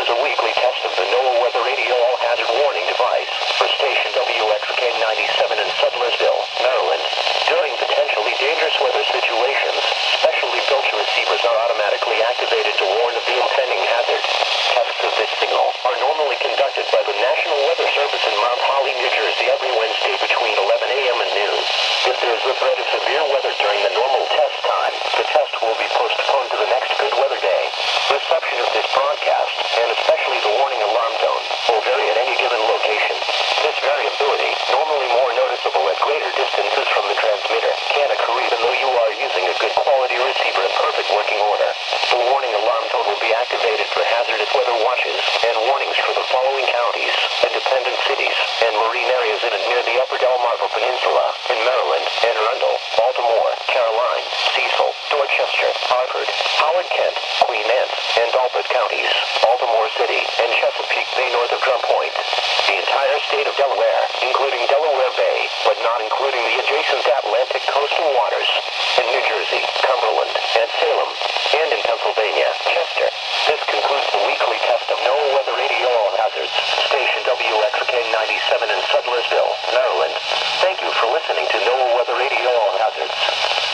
is a weekly test of the NOAA Weather Radio All-Hazard Warning device for station WXK97 in Sudlersville, Maryland. During potentially dangerous weather situations, specially built receivers are automatically activated to warn of the impending hazard. Tests of this signal are normally conducted by the National Weather Service in Mount Holly, New Jersey every Wednesday between 11 a.m. and noon. If there is a threat of severe weather during the normal test time, the test will be postponed to the next good weather day. Reception of this broadcast, and especially the warning alarm tone, will vary at any given location. This variability, normally more noticeable at greater distances from the transmitter, can occur even though you are using a good quality receiver in perfect working order. The warning alarm tone will be activated for hazardous weather watches and warnings for the following counties, independent cities, and marine areas in and near the Upper Delmarva Peninsula, in Maryland, Anne Arundel, Baltimore, Caroline, Cecil, Dorchester, Hartford, Howard Kent, Queen Anne, and Dalport counties, Baltimore City, and Chesapeake Bay north of Drum Point. The entire state of Delaware, including Delaware Bay, but not including the adjacent Atlantic coastal waters, in New Jersey, Cumberland, and Salem, and in Pennsylvania, Chester. This concludes the weekly test of NOAA Weather Radio All Hazards, station WXK97 in Sudlersville, Maryland. Thank you for listening to NOAA Weather Radio All Hazards.